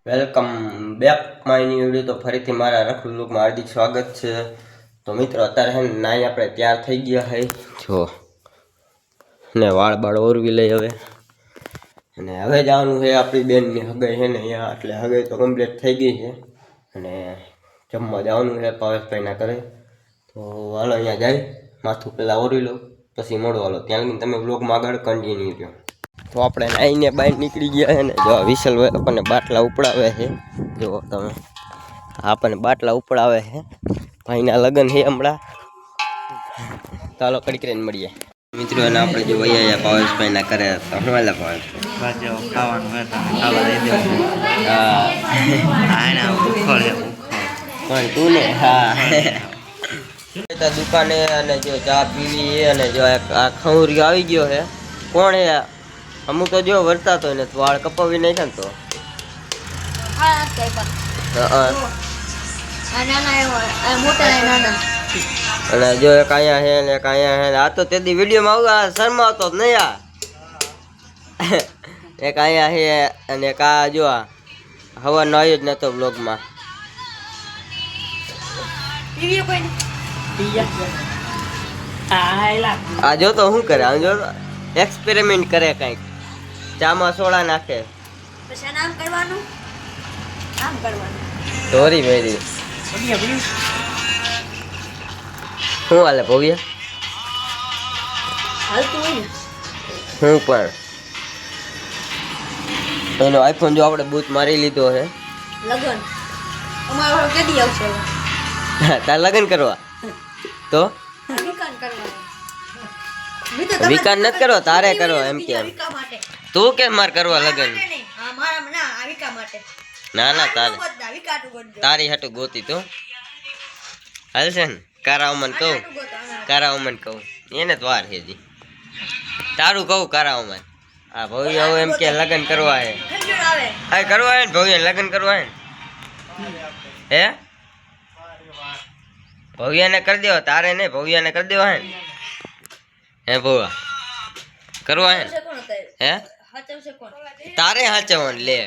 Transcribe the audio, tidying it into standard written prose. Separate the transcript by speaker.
Speaker 1: Welcome back my new video. તો ફરીથી મારા રખડું લોકમાં હાર્દિક સ્વાગત છે। તો મિત્રો અત્યારે હે નાઈ આપણે તૈયાર થઈ ગયા છે જો ને વાળ બાળ ઓરવી લઈ હવે અને હવે જવાનું છે આપણી બેનની હગાઈ છે ને અહીંયા એટલે હગાઈ તો કમ્પ્લીટ થઈ ગઈ છે અને જમવા જવાનું છે પાવેશભાઈના ઘરે। તો હાલો અહીંયા જાય માથું પહેલાં ઓરવી લો પછી મળો હાલો ત્યાં તમે બ્લોગમાં આગળ કન્ટિન્યુ રહ્યો। તો આપણે નાઈને બહાર નીકળી ગયા છે ને જો વિશલ આપણને બાટલા ઉપડાવે છે જો તમે આપણને બાટલા ઉપડાવે છે ભાઈના લગ્ન છે હમણાં। ચાલો કડી કરીને મળીએ મિત્રો અને આપણે જો વૈયા પાવેશભાઈના કરે તો હું હાલે પાવેશભાઈ
Speaker 2: ખાવાનું હોય તમે ખાવા દઈ દેવું હા ઉખોળ
Speaker 1: પણ તું ને હા દુકાને અને જો ચા પીવી અને જો આ ખંવરી આવી ગયો છે કોણ હે અમુક તો જો વરસાતો ને વાળ કપાવી નહીં ને તો અને જો એક અહીંયા છે ને એક અહીંયા છે આ તો તેથી વિડીયોમાં આવું શરમાવતો જ નહીં આ એક અહીંયા છે અને એક આ જો હવાનો આવ્યો જ નતો બ્લોગમાં આ જો તો શું કરે આમ જો એક્સપેરિમેન્ટ કરે કંઈક ચામાં સોડા નાખે
Speaker 3: પછી આમ કરવાનું
Speaker 1: ધોરી વેરી શું હાલે ભવ્ય
Speaker 3: હાલતું હોય ને
Speaker 1: હું પણ એનો આઈફોન જો આપણે બૂથ મારી લીધો છે
Speaker 3: લગન અમારો કેદી આવશે
Speaker 1: તાર લગ્ન કરવા તો
Speaker 3: વિકાન કરવાનું
Speaker 1: વિકાન નથી કરવા તારે કરવા એમ કેમ
Speaker 3: વિકા માટે
Speaker 1: તું કેમ માર કરવા લગ્ન
Speaker 3: હા મારા ના આ વિકા માટે
Speaker 1: ના ના તારે
Speaker 3: વિકાટું ગોતજો
Speaker 1: તારી હાટું ગોતી તો હાલશે ને કારાવમન કહું કારાવમન કહું એને તો વાર છે જી તારું કહું કારાવમન હા ભવ્ય હવે એમ કે લગ્ન કરવા હે
Speaker 3: ખંજર આવે
Speaker 1: હા કરવા હે ને ભવ્ય લગ્ન કરવા હે હે ભવ્યાને કરી દેવા તારે નહીં ભવ્યાને કરી દેવા હે ને હે ભવ્યા કરવા હે ને
Speaker 3: કોણ
Speaker 1: હે
Speaker 3: હાચવશે કોણ
Speaker 1: તારે હાચવવાનું લે